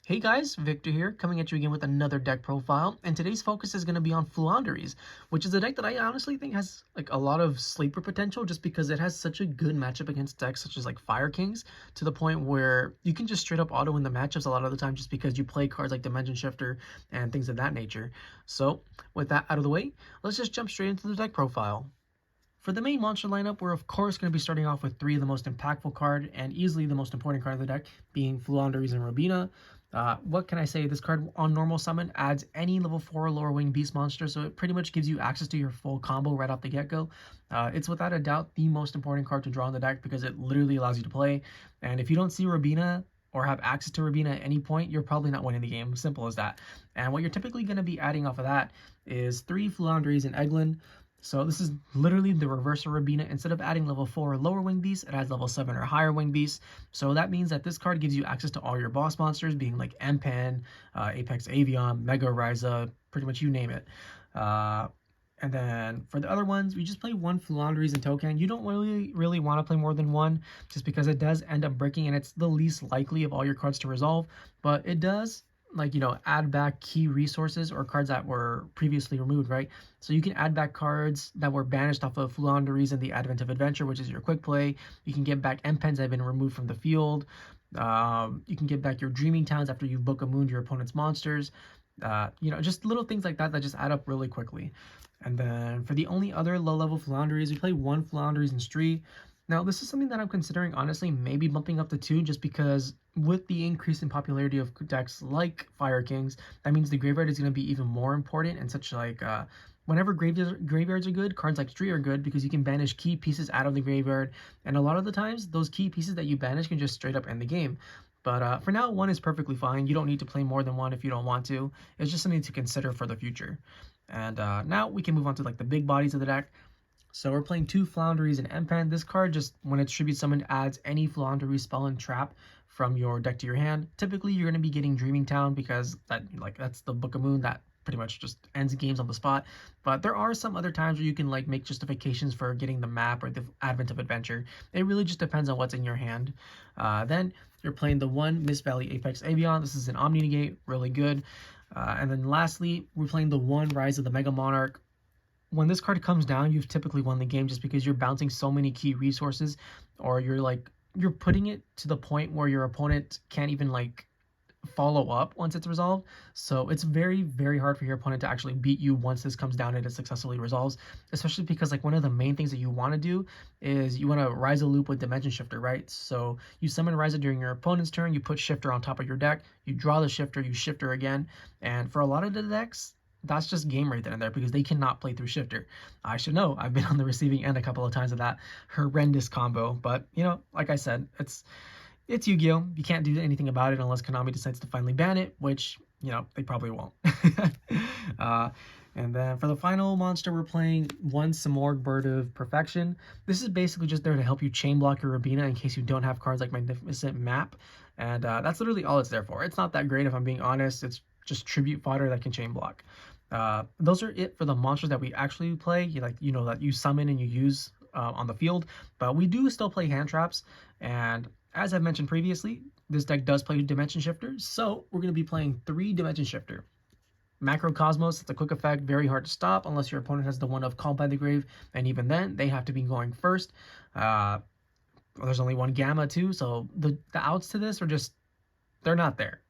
Hey guys, Victor here, coming at you again with another deck profile, and today's focus is going to be on Floowandereeze, which is a deck that I honestly think has like a lot of sleeper potential just because it has such a good matchup against decks such as like Fire Kings, to the point where you can just straight up auto win the matchups a lot of the time just because you play cards like Dimension Shifter and things of that nature. So with that out of the way, let's just jump straight into the deck profile. For the main monster lineup, we're of course going to be starting off with three of the most impactful card and easily the most important card of the deck, being Floowandereeze and Robina. What can I say? This card on normal summon adds any level 4 or lower wing beast monster, so it pretty much gives you access to your full combo right off the get-go. It's without a doubt the most important card to draw in the deck because it literally allows you to play. And if you don't see Robina or have access to Robina at any point, you're probably not winning the game. Simple as that. And what you're typically going to be adding off of that is 3 Floowandereeze and Eglen. So this is literally the reverse of Robina. Instead of adding level 4 or lower wing beasts, it adds level 7 or higher wing beasts. So that means that this card gives you access to all your boss monsters, being like Empen, Apex Avian, Mega Raiza, pretty much you name it. And then for the other ones, we just play one Floowandereeze and toucan. You don't really want to play more than one, just because it does end up breaking, and it's the least likely of all your cards to resolve. But it does, like, you know, add back key resources or cards that were previously removed, right? So you can add back cards that were banished off of Floowandereeze in the Advent of Adventure, which is your quick play. You can get back Empens that have been removed from the field. You can get back your Dreaming Towns after you book a moon to your opponent's monsters. You know, just little things like that that just add up really quickly. And then for the only other low-level Floowandereeze, we play one Floowandereeze Stri. Now, this is something that I'm considering, honestly, maybe bumping up to 2, just because with the increase in popularity of decks like Fire Kings, that means the graveyard is going to be even more important, and such like, whenever graveyards are good, cards like Stri are good because you can banish key pieces out of the graveyard, and a lot of the times, those key pieces that you banish can just straight up end the game. But for now, 1 is perfectly fine. You don't need to play more than 1 if you don't want to. It's just something to consider for the future. And now we can move on to like the big bodies of the deck. So we're playing 2 Floowandereeze and Empen. This card, just when it's tribute summoned, adds any Floowandereeze spell and trap from your deck to your hand. Typically, you're going to be getting Dreaming Town because that's the Book of Moon that pretty much just ends games on the spot. But there are some other times where you can like make justifications for getting the map or the Advent of Adventure. It really just depends on what's in your hand. Then you're playing the 1 Mist Valley Apex Avian. This is an Omni Negate, really good. And then lastly, we're playing the 1 Raiza the Mega Monarch. When this card comes down, you've typically won the game just because you're bouncing so many key resources, or you're putting it to the point where your opponent can't even like follow up once it's resolved. So it's very, very hard for your opponent to actually beat you once this comes down and it successfully resolves, especially because like one of the main things that you want to do is you want to Raiza loop with Dimension Shifter, right? So you summon Raiza during your opponent's turn, you put Shifter on top of your deck, you draw the Shifter, you Shifter again, and for a lot of the decks, that's just game right then and there because they cannot play through Shifter. I should know. I've been on the receiving end a couple of times of that horrendous combo. But, you know, like I said, it's Yu-Gi-Oh! You can't do anything about it unless Konami decides to finally ban it, which, you know, they probably won't. And then for the final monster, we're playing 1 Simorgh Bird of Perfection. This is basically just there to help you chain block your Robina in case you don't have cards like Magnificent Map. And that's literally all it's there for. It's not that great, if I'm being honest. It's just tribute fodder that can chain block. Those are it for the monsters that we actually play, that you summon and you use on the field. But we do still play hand traps, and as I've mentioned previously, this deck does play Dimension Shifter, so we're going to be playing 3 Dimension Shifter. Macrocosmos, it's a quick effect, very hard to stop unless your opponent has the one of Called by the Grave, and even then, they have to be going first. There's only 1 Gamma too, so the outs to this are just, they're not there.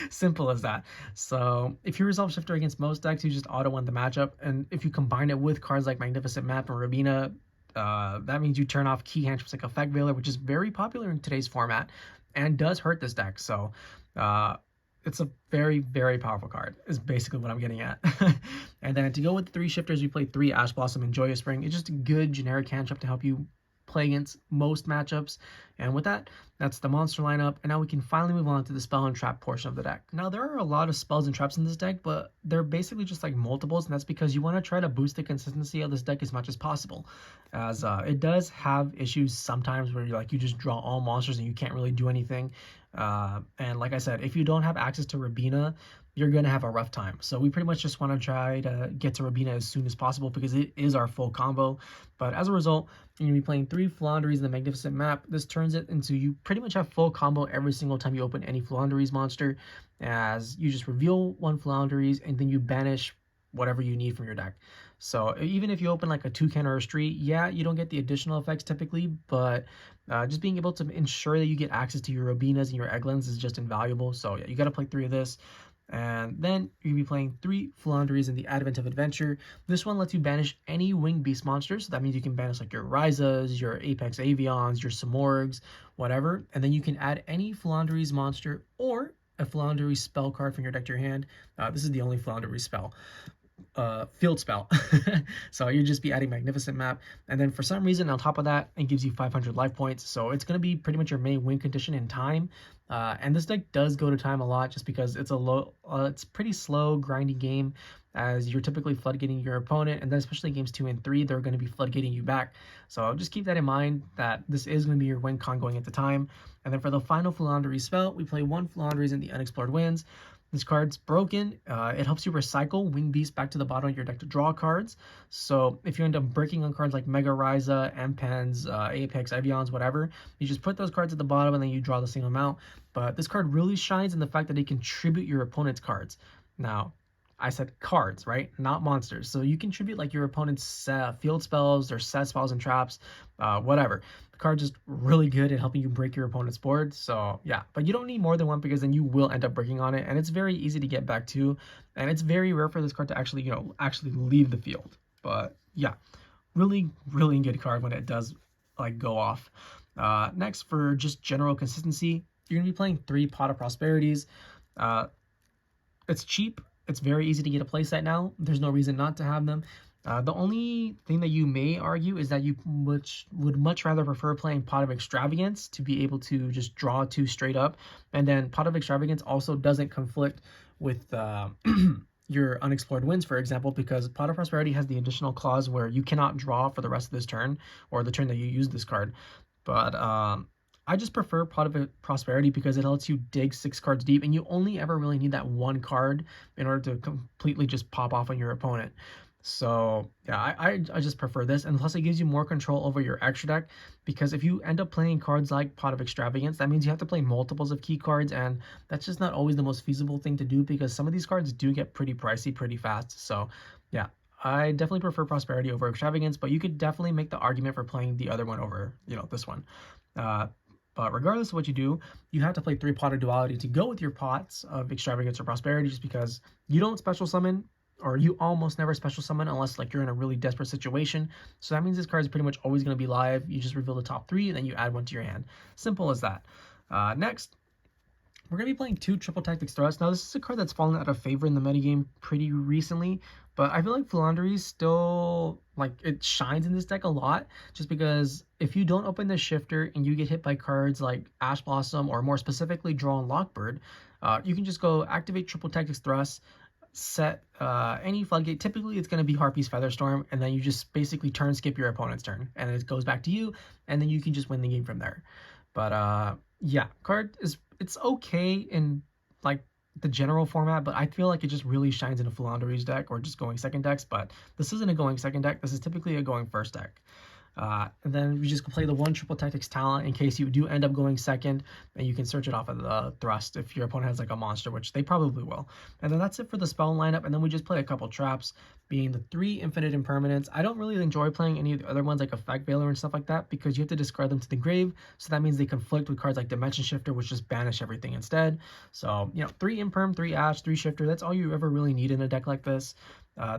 Simple as that. So if you resolve Shifter against most decks, you just auto-win the matchup. And if you combine it with cards like Magnificent Map and Robina, that means you turn off key hand traps like Effect Veiler, which is very popular in today's format and does hurt this deck. So it's a very, very powerful card is basically what I'm getting at. And then to go with the 3 Shifters, you play 3 Ash Blossom and Joyous Spring. It's just a good generic hand trap to help you play against most matchups. And with that, that's the monster lineup, and now we can finally move on to the spell and trap portion of the deck. Now, there are a lot of spells and traps in this deck, but they're basically just like multiples, and that's because you want to try to boost the consistency of this deck as much as possible, as it does have issues sometimes where you just draw all monsters and you can't really do anything. And like I said, if you don't have access to Robina, you're going to have a rough time. So we pretty much just want to try to get to Robina as soon as possible because it is our full combo. But as a result, you're going to be playing 3 Floowandereeze in the Magnificent Map. This turns it into you pretty much have full combo every single time you open any Floowandereeze monster, as you just reveal one Floowandereeze and then you banish whatever you need from your deck. So even if you open like a toucan or a Stri, yeah, you don't get the additional effects typically, but just being able to ensure that you get access to your Robinas and your Eglens is just invaluable. So yeah, you got to play 3 of this. And then you'll be playing 3 Floowandereeze in the Advent of Adventure. This one lets you banish any winged beast monsters. So that means you can banish like your Raizas, your Apex Avians, your Simorghs, whatever. And then you can add any Floowandereeze monster or a Floowandereeze spell card from your deck to your hand. This is the only Floowandereeze spell. Field spell. So you just be adding Magnificent Map, and then for some reason on top of that it gives you 500 life points, so it's going to be pretty much your main win condition in time. And this deck does go to time a lot just because it's it's pretty slow grinding game, as you're typically floodgating your opponent, and then especially games 2 and 3 they're going to be floodgating you back. So just keep that in mind, that this is going to be your win con going into time. And then for the final Floowandereeze spell, we play 1 Floowandereeze in the Unexplored Winds. This card's broken. It helps you recycle Winged Beast back to the bottom of your deck to draw cards. So if you end up breaking on cards like Mega Raiza, Empens, Apex, Avians, whatever, you just put those cards at the bottom and then you draw the same amount. But this card really shines in the fact that it can tribute your opponent's cards. Now, I said cards, right? Not monsters. So you contribute like your opponent's field spells or set spells and traps, whatever. The card's just really good at helping you break your opponent's board. So yeah, but you don't need more than one because then you will end up breaking on it, and it's very easy to get back to. And it's very rare for this card to actually, actually leave the field. But yeah, really, really good card when it does like go off. Next, for just general consistency, you're gonna be playing 3 Pot of Prosperities. It's cheap. It's very easy to get a playset now. There's no reason not to have them. The only thing that you may argue is that you would much rather prefer playing Pot of Extravagance to be able to just draw 2 straight up. And then Pot of Extravagance also doesn't conflict with your Unexplored Winds, for example, because Pot of Prosperity has the additional clause where you cannot draw for the rest of this turn or the turn that you use this card. But I just prefer Pot of Prosperity because it lets you dig 6 cards deep, and you only ever really need that 1 card in order to completely just pop off on your opponent. So yeah, I just prefer this, and plus it gives you more control over your extra deck, because if you end up playing cards like Pot of Extravagance, that means you have to play multiples of key cards, and that's just not always the most feasible thing to do because some of these cards do get pretty pricey pretty fast. So yeah, I definitely prefer Prosperity over Extravagance, but you could definitely make the argument for playing the other one over, this one. But regardless of what you do, you have to play 3 Pot of Duality to go with your pots of Extravagance or Prosperity, just because you don't special summon, or you almost never special summon unless like you're in a really desperate situation. So that means this card is pretty much always going to be live. You just reveal the top 3 and then you add 1 to your hand. Simple as that. Next, we're going to be playing 2 Triple Tactics Thrust. Now, this is a card that's fallen out of favor in the metagame pretty recently, but I feel like Floowandereeze still, it shines in this deck a lot, just because if you don't open the shifter and you get hit by cards like Ash Blossom, or more specifically Draw and Lockbird, you can just go activate Triple Tactics Thrust, set any floodgate. Typically, it's going to be Harpie's Featherstorm, and then you just basically turn skip your opponent's turn, and it goes back to you, and then you can just win the game from there. But yeah, card it's okay in the general format, but I feel like it just really shines in a Floowandereeze deck or just going second decks. But this isn't a going second deck. This is typically a going first deck. And then you just play the 1 Triple Tactics talent in case you do end up going second, and you can search it off of the thrust if your opponent has like a monster, which they probably will. And then that's it for the spell lineup, and then we just play a couple traps, being the 3 Infinite Impermanence. I don't really enjoy playing any of the other ones like Effect Veiler and stuff like that, because you have to discard them to the grave, so that means they conflict with cards like Dimension Shifter, which just banish everything instead. So 3 Imperm, 3 Ash, 3 Shifter, that's all you ever really need in a deck like this.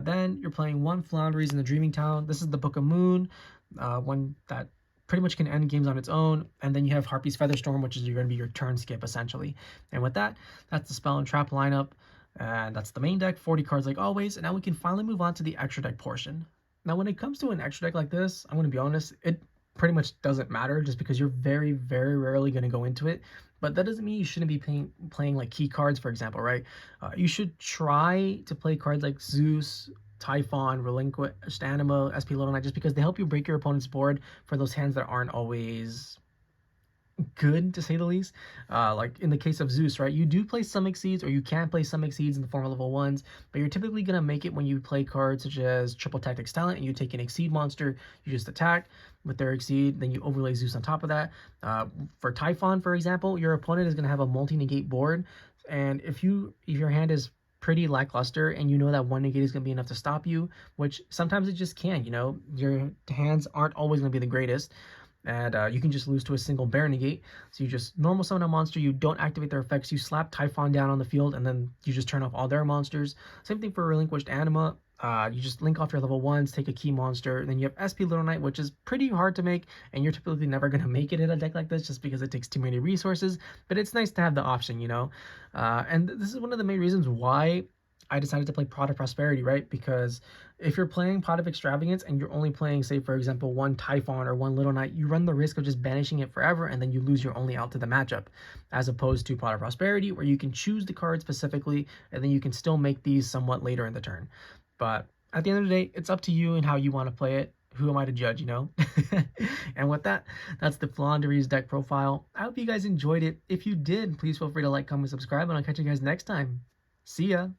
Then you're playing 1 Floowandereeze in the Dreaming Town. This is the Book of Moon, one that pretty much can end games on its own. And then you have Harpie's Featherstorm, which is going to be your turn skip essentially. And with that, that's the spell and trap lineup, and that's the main deck, 40 cards like always. And now we can finally move on to the extra deck portion. Now when it comes to an extra deck like this, I'm going to be honest, it pretty much doesn't matter, just because you're very, very rarely going to go into it. But that doesn't mean you shouldn't be playing like key cards, for example, right? You should try to play cards like Zeus, Typhon, Relinquished Anima, SP Little Knight, just because they help you break your opponent's board for those hands that aren't always good, to say the least. Like in the case of Zeus, right? You do play some exceeds, or you can play some exceeds in the form of level 1s, but you're typically going to make it when you play cards such as Triple Tactics Talent and you take an exceed monster, you just attack with their exceed, then you overlay Zeus on top of that. For Typhon, for example, your opponent is going to have a multi-negate board, and if your hand is pretty lackluster and you know that one negate is going to be enough to stop you, which sometimes it just can, your hands aren't always going to be the greatest, and you can just lose to a single bear negate. So you just normal summon a monster, you don't activate their effects, you slap Typhon down on the field, and then you just turn off all their monsters. Same thing for Relinquished Anima. You just link off your level 1s, take a key monster, and then you have SP Little Knight, which is pretty hard to make, and you're typically never going to make it in a deck like this just because it takes too many resources, but it's nice to have the option, and this is one of the main reasons why I decided to play Pot of Prosperity, right? Because if you're playing Pot of Extravagance and you're only playing, say, for example, one Typhon or one Little Knight, you run the risk of just banishing it forever, and then you lose your only out to the matchup, as opposed to Pot of Prosperity, where you can choose the card specifically, and then you can still make these somewhat later in the turn. But at the end of the day, it's up to you and how you want to play it. Who am I to judge, And with that, that's the Floowandereeze deck profile. I hope you guys enjoyed it. If you did, please feel free to like, comment, subscribe, and I'll catch you guys next time. See ya!